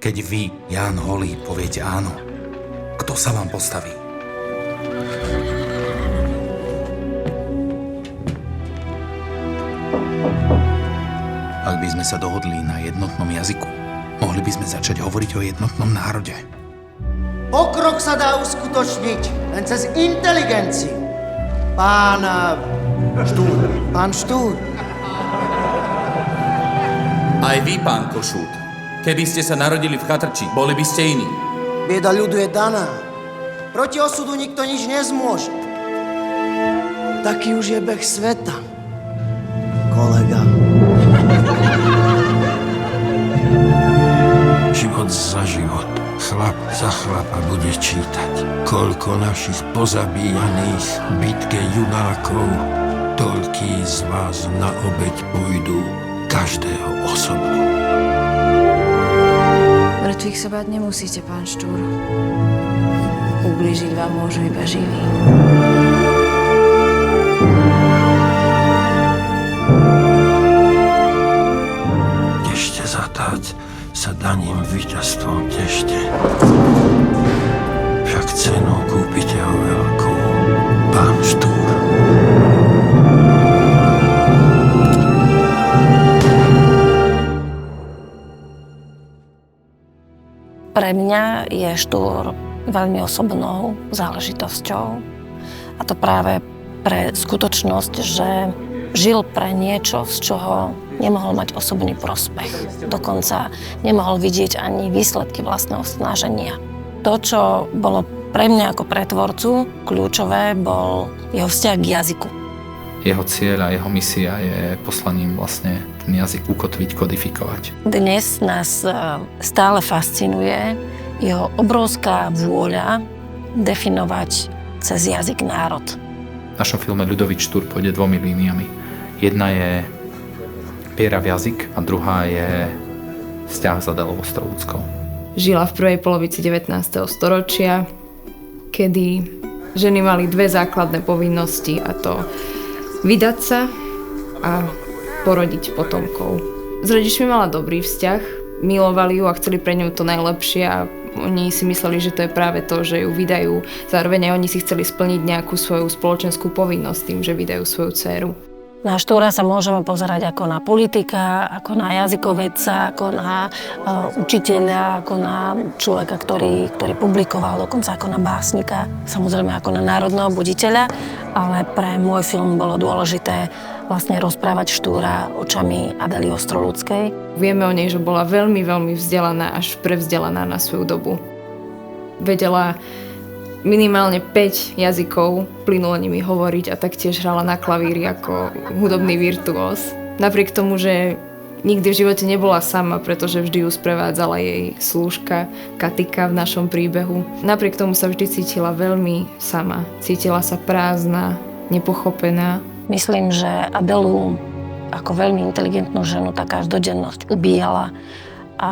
Keď vy, Ján Holý, poviete áno, kto sa vám postaví? Ak by sme sa dohodli na jednotnom jazyku, mohli by sme začať hovoriť o jednotnom národe. Pokrok sa dá uskutočniť len cez inteligenciu. Pán Štúr. Aj vy, pán Košút. Keby ste sa narodili v Chatrči, boli by ste iní. Bieda ľudu je daná. Proti osudu nikto nič nezmôže. Taký už je beh sveta, kolega. Život za život, chlap za chlapa bude čítať. Koľko našich pozabíjaných v bitke junákov, toľký z vás na obeť pôjdu, každého osobno. Mŕtvych sa báť nemusíte, pán Štúr. Ublížiť vám môžu iba živí. Ešte zatáť sa daným víťazstvom tešte. Však cenu kúpite ho veľkú, pán Štúr. Pre mňa je Štúr veľmi osobnou záležitosťou. A to práve pre skutočnosť, že žil pre niečo, z čoho nemohol mať osobný prospech. Dokonca nemohol vidieť ani výsledky vlastného snaženia. To, čo bolo pre mňa ako pre tvorcu kľúčové, bol jeho vzťah k jazyku. Jeho cieľ a jeho misia je poslaním vlastne ten jazyk ukotviť, kodifikovať. Dnes nás stále fascinuje jeho obrovská vôľa definovať cez jazyk národ. V našom filme Ľudovít Štúr pôjde dvomi líniami. Jedna je viera v jazyk a druhá je vzťah s Adelou Ostrovúckou. Žila v prvej polovici 19. storočia, kedy ženy mali dve základné povinnosti, a to vydať sa a porodiť potomkov. S rodičmi mala dobrý vzťah, milovali ju a chceli pre ňu to najlepšie a oni si mysleli, že to je práve to, že ju vydajú. Zároveň aj oni si chceli splniť nejakú svoju spoločenskú povinnosť tým, že vydajú svoju dcéru. Na Štúra sa môžeme pozerať ako na politika, ako na jazykovedca, ako na učiteľa, ako na človeka, ktorý publikoval, dokonca ako na básnika, samozrejme ako na národného buditeľa, ale pre môj film bolo dôležité vlastne rozprávať Štúra očami Adely Ostrolúckej. Vieme o nej, že bola veľmi, veľmi vzdelaná, až prevzdelaná na svoju dobu. Vedela minimálne 5 jazykov, plynulo nimi hovoriť a taktiež hrala na klavíri ako hudobný virtuós. Napriek tomu, že nikdy v živote nebola sama, pretože vždy ju sprevádzala jej slúžka Katika v našom príbehu. Napriek tomu sa vždy cítila veľmi sama. Cítila sa prázdna, nepochopená. Myslím, že Adelu ako veľmi inteligentnú ženu tá každodennosť ubíjala a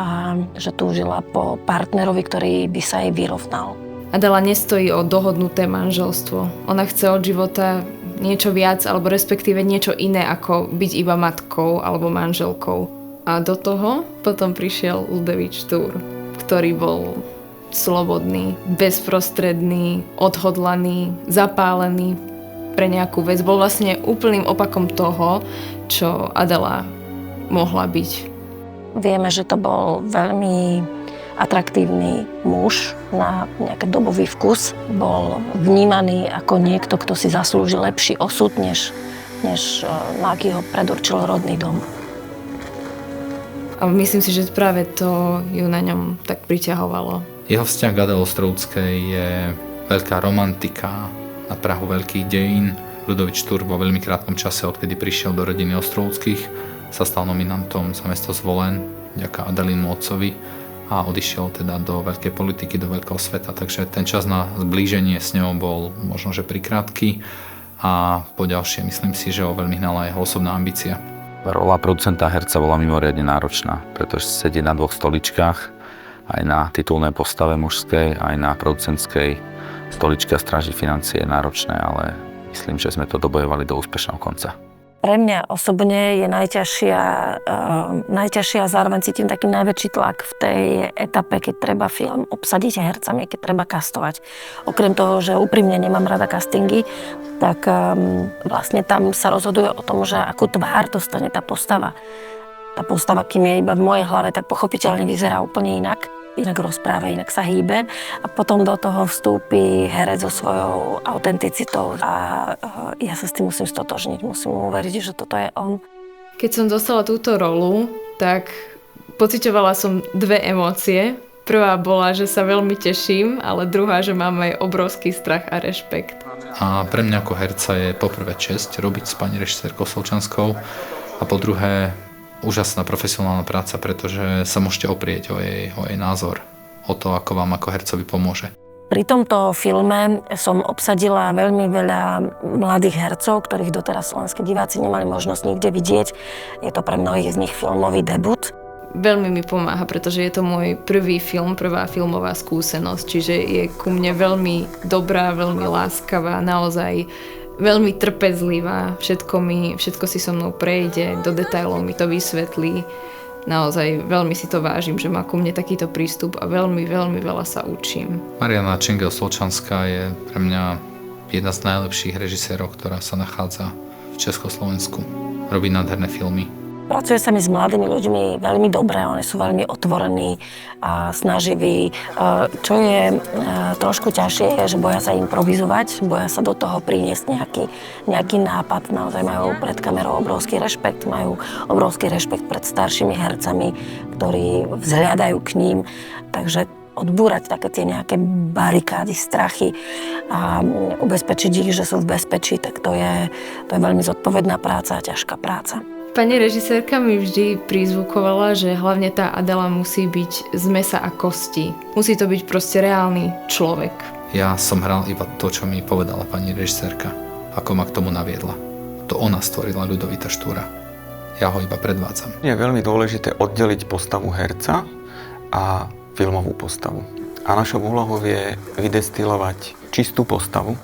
že túžila po partnerovi, ktorý by sa jej vyrovnal. Adela nestojí o dohodnuté manželstvo. Ona chce od života niečo viac, alebo respektíve niečo iné, ako byť iba matkou alebo manželkou. A do toho potom prišiel Ľudovít Štúr, ktorý bol slobodný, bezprostredný, odhodlaný, zapálený pre nejakú vec. Bol vlastne úplným opakom toho, čo Adela mohla byť. Vieme, že to bol veľmi atraktívny muž na nejaký dobový vkus. Bol vnímaný ako niekto, kto si zaslúži lepší osud, než na aký ho predurčil rodný dom. A myslím si, že práve to ju na ňom tak priťahovalo. Jeho vzťah k Adele Ostrovúckej je veľká romantika na prahu veľkých dejín. Ľudovít Štúr vo veľmi krátkom čase, odkedy prišiel do rodiny Ostrovúckych, sa stal nominantom za mesto Zvolen vďaka Adelínu otcovi a odišiel teda do veľkej politiky, do veľkého sveta. Takže ten čas na zblíženie s ňou bol možno, že prikrátky a po ďalšie myslím si, že ho veľmi hnala jeho osobná ambícia. Rola producenta herca bola mimoriadne náročná, pretože sedieť na dvoch stoličkách, aj na titulnej postave mužskej, aj na producentskej stoličke a stráži financie je náročné, ale myslím, že sme to dobojovali do úspešného konca. Pre mňa osobne je najťažšia a zároveň cítim taký najväčší tlak v tej etape, keď treba film obsadiť hercami, keď treba kastovať. Okrem toho, že úprimne nemám rada castingy, tak vlastne tam sa rozhoduje o tom, že akú tvár dostane tá postava. Tá postava, kým je iba v mojej hlave, tak pochopiteľne vyzerá úplne inak. Inak rozpráva, inak sa hýbe a potom do toho vstúpi herec so svojou autenticitou a ja sa s tým musím stotožniť, musím mu uveriť, že toto je on. Keď som dostala túto rolu, tak pociťovala som dve emócie. Prvá bola, že sa veľmi teším, ale druhá, že mám aj obrovský strach a rešpekt. A pre mňa ako herca je poprvé česť robiť s pani režisérkou Solčanskou a po druhé úžasná profesionálna práca, pretože sa môžete oprieť o jej názor, o to, ako vám ako hercovi pomôže. Pri tomto filme som obsadila veľmi veľa mladých hercov, ktorých doteraz slovenskí diváci nemali možnosť nikde vidieť. Je to pre mnohých z nich filmový debut. Veľmi mi pomáha, pretože je to môj prvý film, prvá filmová skúsenosť, čiže je ku mne veľmi dobrá, veľmi láskavá, naozaj veľmi trpezlivá, všetko si so mnou prejde, do detailov mi to vysvetlí. Naozaj veľmi si to vážim, že má ku mne takýto prístup a veľmi, veľmi veľa sa učím. Mariana Čengel-Solčanská je pre mňa jedna z najlepších režisérov, ktorá sa nachádza v Československu. Robí nádherné filmy. Pracuje sa mi s mladými ľuďmi veľmi dobre, oni sú veľmi otvorení a snaživí. Čo je trošku ťažšie, je, že boja sa improvizovať, boja sa do toho priniesť nejaký nápad. Naozaj majú pred kamerou obrovský rešpekt, majú obrovský rešpekt pred staršími hercami, ktorí vzhliadajú k ním. Takže odbúrať také tie nejaké barikády, strachy a ubezpečiť ich, že sú v bezpečí, tak to je veľmi zodpovedná práca a ťažká práca. Pani režisérka mi vždy prizvukovala, že hlavne tá Adela musí byť z mäsa a kosti. Musí to byť proste reálny človek. Ja som hral iba to, čo mi povedala pani režisérka, ako ma k tomu naviedla. To ona stvorila Ľudovita Štúra. Ja ho iba predvádzam. Je veľmi dôležité oddeliť postavu herca a filmovú postavu. A našou úlohou je vydestilovať čistú postavu,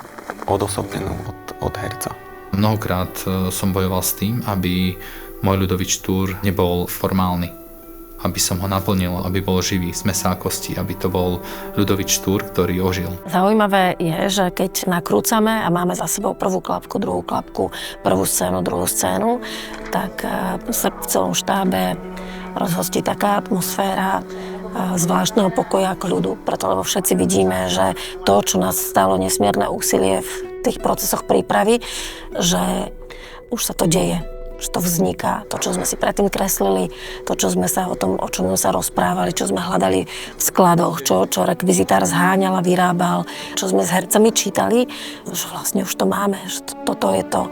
odosobnenú od herca. Mnohokrát som bojoval s tým, aby môj Ľudovít Štúr nebol formálny. Aby som ho naplnil, aby bol živý, z mäsa a kosti, aby to bol Ľudovít Štúr, ktorý ožil. Zaujímavé je, že keď nakrúcame a máme za sebou prvú klapku, druhú klapku, prvú scénu, druhú scénu, tak sa v celom štábe rozhostí taká atmosféra zvláštneho pokoja a kľudu, preto lebo všetci vidíme, že to, čo nás stálo nesmierne úsilie v tých procesoch prípravy, že už sa to deje, že to vzniká. To, čo sme si predtým kreslili, to, čo sme sa o čom sme sa rozprávali, čo sme hľadali v skladoch, čo rekvizitár zháňal a vyrábal, čo sme s hercami čítali, že vlastne už to máme, že toto je to,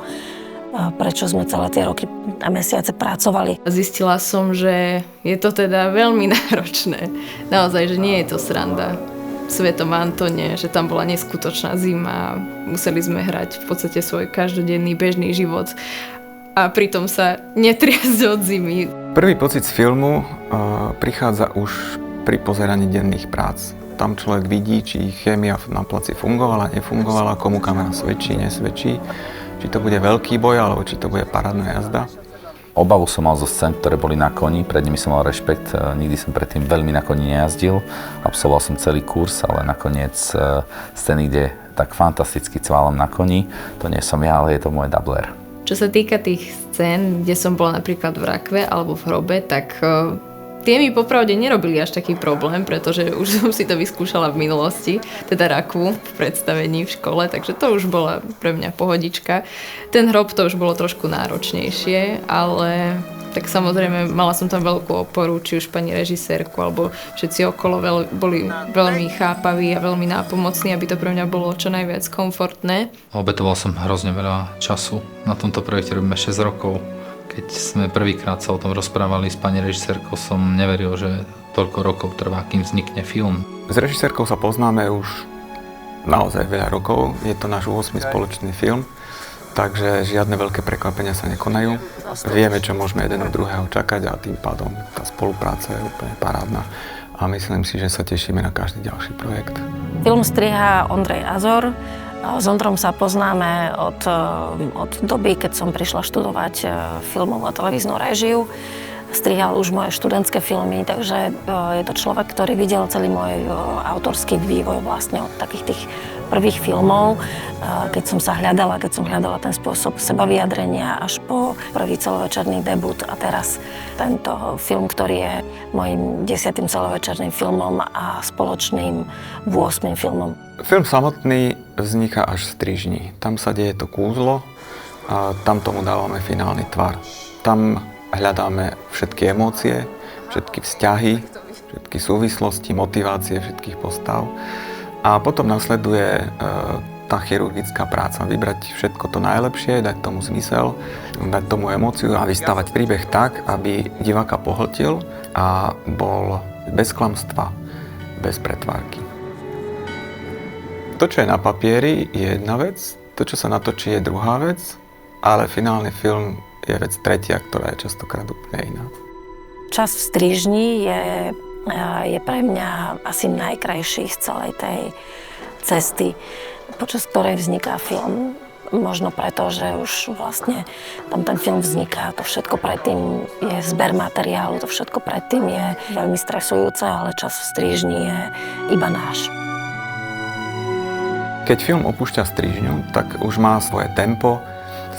prečo sme celé tie roky a mesiace pracovali. Zistila som, že je to teda veľmi náročné. Naozaj, že nie je to sranda. Svetom Antone, že tam bola neskutočná zima, museli sme hrať v podstate svoj každodenný bežný život a pritom sa netriasť od zimy. Prvý pocit z filmu prichádza už pri pozeraní denných prác. Tam človek vidí, či chémia na placi fungovala, nefungovala, komu kamera svedčí, nesvedčí, či to bude veľký boj, alebo či to bude parádna jazda. Obavu som mal zo scén, ktoré boli na koni, pred nimi som mal rešpekt, nikdy som predtým veľmi na koni nejazdil. Absolvoval som celý kurz, ale nakoniec scény, kde tak fantasticky cválam na koni, to nie som ja, ale je to môj dubler. Čo sa týka tých scén, kde som bola napríklad v rakve alebo v hrobe, tak tie mi popravde nerobili až taký problém, pretože už som si to vyskúšala v minulosti, teda rakvu v predstavení v škole, takže to už bola pre mňa pohodička. Ten hrob to už bolo trošku náročnejšie, ale tak samozrejme mala som tam veľkú oporu, či už pani režisérku, alebo všetci okolo boli veľmi chápaví a veľmi nápomocní, aby to pre mňa bolo čo najviac komfortné. Obetoval som hrozne veľa času. Na tomto projekte robíme 6 rokov. Keď sme prvýkrát sa o tom rozprávali s pani režisérkou, som neveril, že toľko rokov trvá, kým vznikne film. S režisérkou sa poznáme už naozaj veľa rokov. Je to náš 8. spoločný film, takže žiadne veľké prekvapenia sa nekonajú. Vieme, čo môžeme jeden od druhého čakať a tým pádom tá spolupráca je úplne parádna. A myslím si, že sa tešíme na každý ďalší projekt. Film strihá Ondrej Azor, S Ondrom sa poznáme od doby, keď som prišla študovať filmovú a televíznu réžiu. Strihal už moje študentské filmy, takže je to človek, ktorý videl celý môj autorský vývoj vlastne od takých tých prvých filmov, keď som hľadala ten spôsob sebavyjadrenia až po prvý celovečerný debut a teraz tento film, ktorý je mojím 10. celovečerným filmom a spoločným 8. filmom. Film samotný vzniká až v strižni. Tam sa deje to kúzlo a tam tomu dávame finálny tvar. Tam hľadáme všetky emócie, všetky vzťahy, všetky súvislosti, motivácie všetkých postav. A potom nasleduje tá chirurgická práca. Vybrať všetko to najlepšie, dať tomu zmysel, dať tomu emóciu a vystavať príbeh tak, aby diváka pohltil a bol bez klamstva, bez pretvárky. To, čo je na papieri, je jedna vec, to, čo sa natočí, je druhá vec, ale finálny film je vec tretia, ktorá je častokrát úplne iná. Čas v strižni je pre mňa asi najkrajší z celej tej cesty, počas ktorej vzniká film. Možno preto, že už vlastne tam ten film vzniká, to všetko predtým je zber materiálu, to všetko predtým je veľmi stresujúce, ale čas v strižni je iba náš. Keď film opúšťa strižňu, tak už má svoje tempo,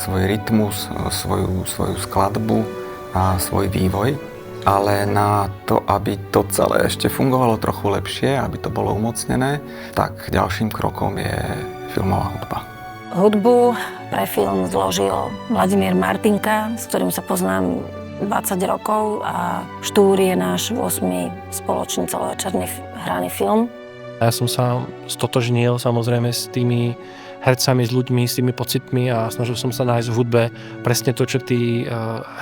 svoj rytmus, svoju skladbu a svoj vývoj. Ale na to, aby to celé ešte fungovalo trochu lepšie, aby to bolo umocnené, tak ďalším krokom je filmová hudba. Hudbu pre film zložil Vladimír Martinka, s ktorým sa poznám 20 rokov a Štúr je náš 8. spoločný celovečerný hraný film. Ja som sa stotožnil samozrejme s tými hercami, s ľuďmi, s tými pocitmi a snažil som sa nájsť v hudbe presne to, čo tí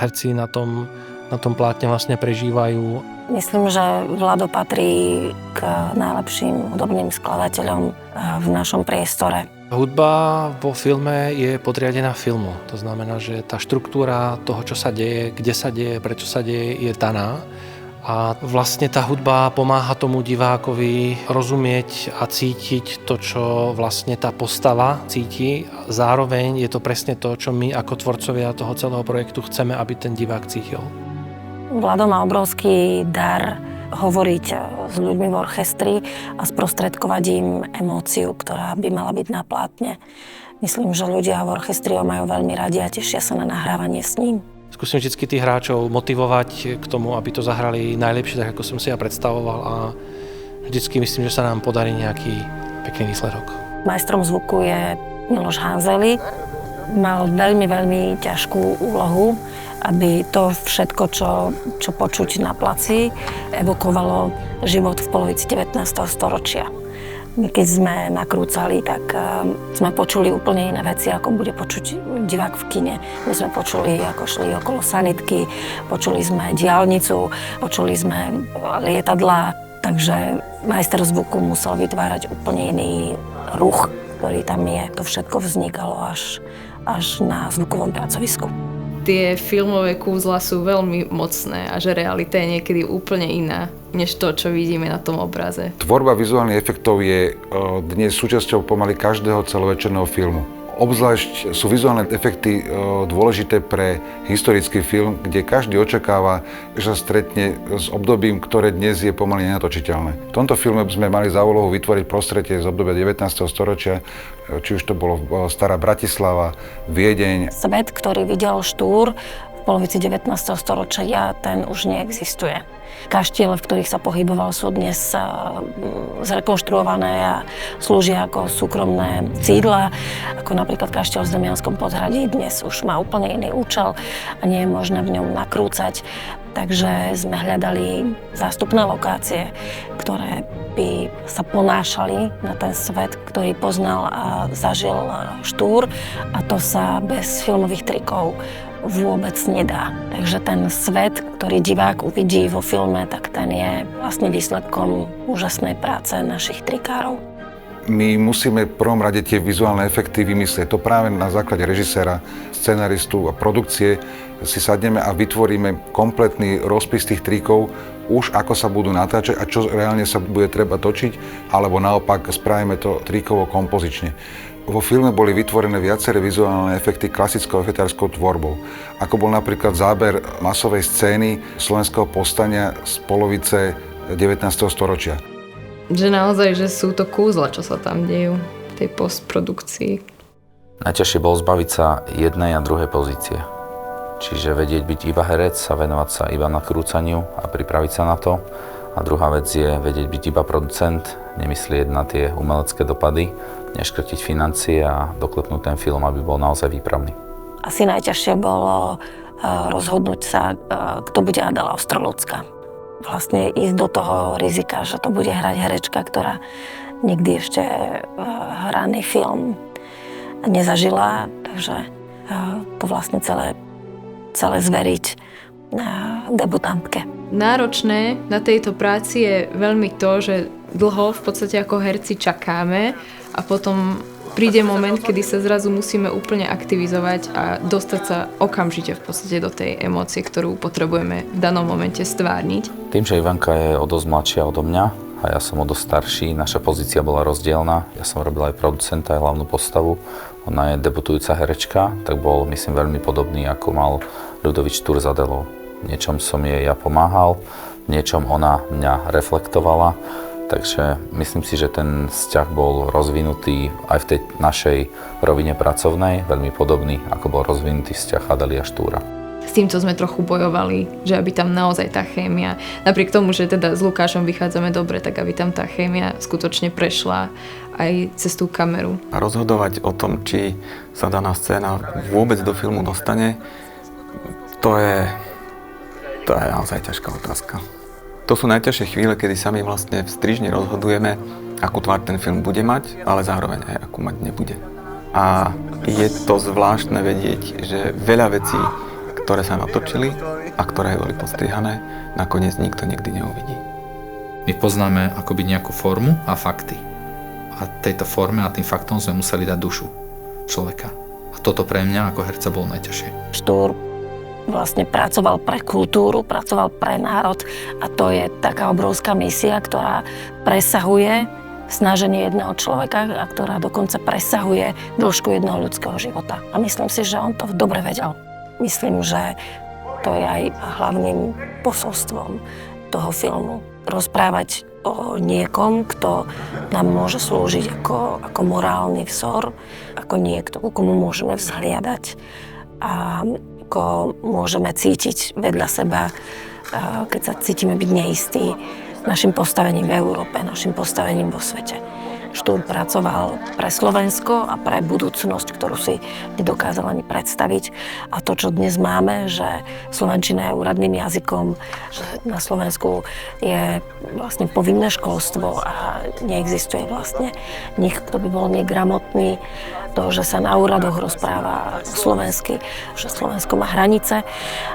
herci na tom plátne vlastne prežívajú. Myslím, že Vlado patrí k najlepším hudobným skladateľom v našom priestore. Hudba vo filme je podriadená filmu. To znamená, že tá štruktúra toho, čo sa deje, kde sa deje, prečo sa deje, je daná. A vlastne tá hudba pomáha tomu divákovi rozumieť a cítiť to, čo vlastne tá postava cíti. Zároveň je to presne to, čo my ako tvorcovia toho celého projektu chceme, aby ten divák cítil. Vlado má obrovský dar hovoriť s ľuďmi v orchestri a sprostredkovať im emóciu, ktorá by mala byť na plátne. Myslím, že ľudia v orchestri ho majú veľmi radi a tešia sa na nahrávanie s ním. Skúsim vždy tých hráčov motivovať k tomu, aby to zahrali najlepšie, tak ako som si ja predstavoval a vždycky myslím, že sa nám podarí nejaký pekný výsledok. Majstrom zvuku je Miloš Hanzeli. Mal veľmi, veľmi ťažkú úlohu, aby to všetko, čo počuť na placi, evokovalo život v polovici 19. storočia. My keď sme nakrúcali, tak sme počuli úplne iné veci, ako bude počuť divák v kine. My sme počuli, ako šli okolo sanitky, počuli sme diaľnicu, počuli sme lietadlá. Takže majster zvuku musel vytvárať úplne iný ruch, ktorý tam je. To všetko vznikalo až na zvukovom pracovisku. Tie filmové kúzla sú veľmi mocné a že realita je niekedy úplne iná, než to, čo vidíme na tom obraze. Tvorba vizuálnych efektov je dnes súčasťou pomaly každého celovečerného filmu. Obzvlášť sú vizuálne efekty dôležité pre historický film, kde každý očakáva, že sa stretne s obdobím, ktoré dnes je pomaly nenatočiteľné. V tomto filme sme mali za úlohu vytvoriť prostredie z obdobia 19. storočia, či už to bolo stará Bratislava, Viedeň. Svet, ktorý videl Štúr v polovici 19. storočia, ten už neexistuje. Kaštiele, v ktorých sa pohyboval, sú dnes zrekonštruované a slúžia ako súkromné sídla, ako napríklad kaštiel v Zemianskom Podhradí. Dnes už má úplne iný účel a nie je možné v ňom nakrúcať. Takže sme hľadali zástupné lokácie, ktoré by sa ponášali na ten svet, ktorý poznal a zažil Štúr, a to sa bez filmových trikov vôbec nedá. Takže ten svet, ktorý divák uvidí vo filme, tak ten je vlastne výsledkom úžasnej práce našich trikárov. My musíme v prvom rade tie vizuálne efekty vymyslieť. To práve na základe režiséra, scenaristu a produkcie si sadneme a vytvoríme kompletný rozpis tých trikov, už ako sa budú natáčať a čo reálne sa bude treba točiť, alebo naopak spravíme to trikovo kompozične. Vo filme boli vytvorené viaceré vizuálne efekty klasickou efektárskou tvorbou, ako bol napríklad záber masovej scény slovenského povstania z polovice 19. storočia. Že naozaj, že sú to kúzla, čo sa tam dejú v tej postprodukcii. Najťažšie bolo zbaviť sa jednej a druhej pozície. Čiže vedieť byť iba herec a venovať sa iba nakrúcaniu a pripraviť sa na to. A druhá vec je vedieť byť iba producent, nemyslieť na tie umelecké dopady, neškrtiť financie a doklepnúť ten film, aby bol naozaj výpravný. Asi najťažšie bolo rozhodnúť sa, kto bude Adela Ostrolocká. Vlastne ísť do toho rizika, že to bude hrať herečka, ktorá nikdy ešte hraný film nezažila, takže to vlastne celé zveriť debutantke. Náročné na tejto práci je veľmi to, že dlho v podstate ako herci čakáme a potom príde moment, kedy sa zrazu musíme úplne aktivizovať a dostať sa okamžite v podstate do tej emócie, ktorú potrebujeme v danom momente stvárniť. Tým, že Ivanka je o dosť mladšia odo mňa a ja som o dosť starší, naša pozícia bola rozdielna. Ja som robil aj producenta, aj hlavnú postavu. Ona je debutujúca herečka, tak bol, myslím, veľmi podobný, ako mal Ľudovič Štúr s Adelou. V niečom som jej ja pomáhal, v niečom ona mňa reflektovala, takže myslím si, že ten vzťah bol rozvinutý aj v tej našej rovine pracovnej, veľmi podobný, ako bol rozvinutý vzťah Adely a Štúra. S týmto sme trochu bojovali, že aby tam naozaj tá chémia, napriek tomu, že teda s Lukášom vychádzame dobre, tak aby tam tá chémia skutočne prešla aj cez tú kameru. A rozhodovať o tom, či sa daná scéna vôbec do filmu dostane, to je naozaj ťažká otázka. To sú najťažšie chvíle, kedy sami vlastne v strižni rozhodujeme, akú tvár ten film bude mať, ale zároveň aj akú mať nebude. A je to zvláštne vedieť, že veľa vecí, ktoré sa natočili a ktoré boli postrihané, nakoniec nikto nikdy neuvidí. My poznáme akoby nejakú formu a fakty. A tejto forme a tým faktom sme museli dať dušu človeka. A toto pre mňa ako herca bolo najťažšie. Štúr vlastne pracoval pre kultúru, pracoval pre národ a to je taká obrovská misia, ktorá presahuje snaženie jedného človeka a ktorá dokonca presahuje dĺžku jedného ľudského života. A myslím si, že on to dobre vedel. Myslím, že to je aj hlavným posolstvom toho filmu. Rozprávať o niekom, kto nám môže slúžiť ako morálny vzor, ako niekto, ku komu môžeme vzhliadať a ako môžeme cítiť vedľa seba, keď sa cítime byť neistí našim postavením v Európe, našim postavením vo svete. Štúr pracoval pre Slovensko a pre budúcnosť, ktorú si nedokázal ani predstaviť. A to, čo dnes máme, že slovenčina je úradným jazykom, že na Slovensku je vlastne povinné školstvo a neexistuje vlastne nikto, kto by bol negramotný. To, že sa na úradoch rozpráva slovensky, že Slovensko má hranice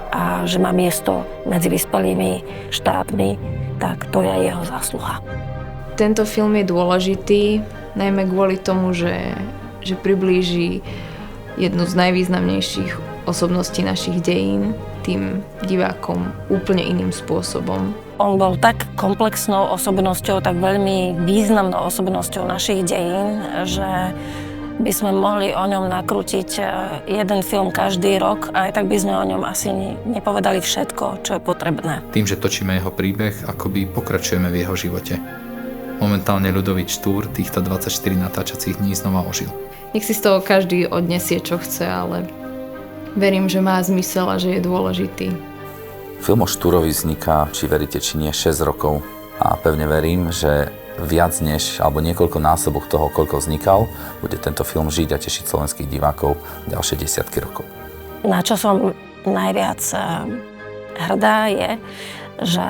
a že má miesto medzi vyspelými štátmi, tak to je jeho zásluha. Tento film je dôležitý, najmä kvôli tomu, že priblíži jednu z najvýznamnejších osobností našich dejín tým divákom úplne iným spôsobom. On bol tak komplexnou osobnosťou, tak veľmi významnou osobnosťou našich dejín, že by sme mohli o ňom nakrútiť jeden film každý rok a aj tak by sme o ňom asi nepovedali všetko, čo je potrebné. Tým, že točíme jeho príbeh, akoby pokračujeme v jeho živote. Momentálne Ľudovič Štúr týchto 24 natáčacích dní znova ožil. Nech si z toho každý odnesie, čo chce, ale verím, že má zmysel a že je dôležitý. Film o Štúrovi vzniká, či veríte, či nie, 6 rokov. A pevne verím, že viac než, alebo niekoľko násobok toho, koľko vznikal, bude tento film žiť a tešiť slovenských divákov ďalšie desiatky rokov. Na čo som najviac hrdá je, že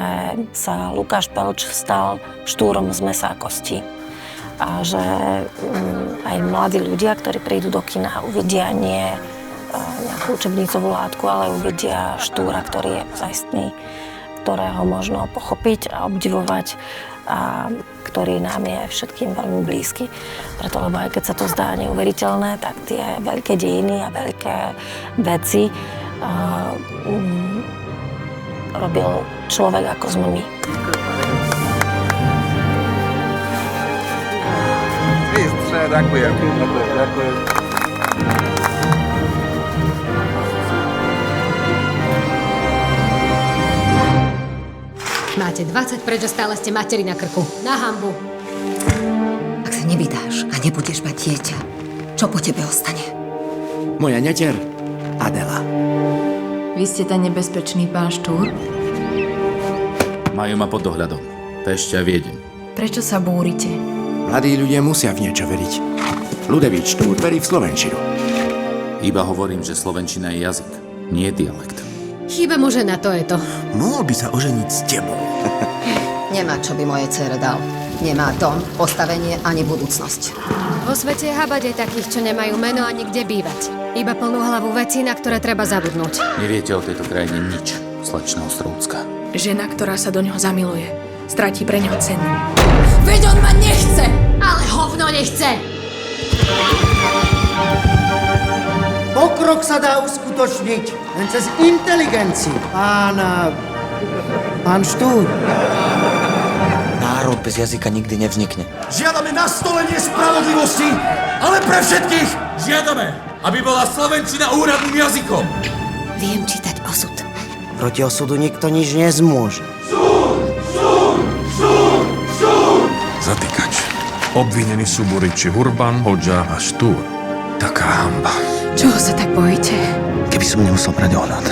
sa Lukáš Pelč stal Štúrom z mesa a kosti. A že aj mladí ľudia, ktorí prídu do kina, uvidia nie nejakú učebnicovú látku, ale uvidia Štúra, ktorý je vzájstný, ktorého možno pochopiť a obdivovať a ktorý nám je všetkým veľmi blízky. Preto, lebo aj keď sa to zdá neuveriteľné, tak tie veľké dejiny a veľké veci robil človek ako sme my. Vystřed. ďakujem. Máte 20, prečo stále ste materi na krku? Na hanbu. Ak sa nevydáš a nebudeš mať dieťa, čo po tebe ostane? Moja neter, Adela. Vy ste ten nebezpečný pán Štúr? Majú ma pod dohľadom. Pešť a Viedeň. Prečo sa búrite? Mladí ľudia musia v niečo veriť. Ľudovít Štúr verí v slovenčinu. Iba hovorím, že slovenčina je jazyk, nie dialekt. Chýba mu žena, to je to. Mohol by sa oženiť s tebou. Nemá, čo by mojej dcére dal. Nemá dom, postavenie ani budúcnosť. Vo svete je habať aj takých, čo nemajú meno ani kde bývať. Iba plnú hlavu vecí, na ktoré treba zabudnúť. Neviete o tejto krajine nič, slečna Ostrovská. Žena, ktorá sa do neho zamiluje, stratí pre neho cenu. Veď on ma nechce, ale hovno nechce. Pokrok sa dá uskutočniť len cez inteligenciu. Pán Štúr. Národ bez jazyka nikdy nevznikne. Žiadame nastolenie spravodlivosti, ale pre všetkých. Žiadame, aby bola slovenčina úradným jazykom. Viem čítať osud. Proti osudu nikto nič nezmôže. Zatýkač. Obvinení sú Buriči Hurban, Hodža a Štúr. Taká hanba. Čoho sa tak bojíte? Keby som nemusel brať ohľad.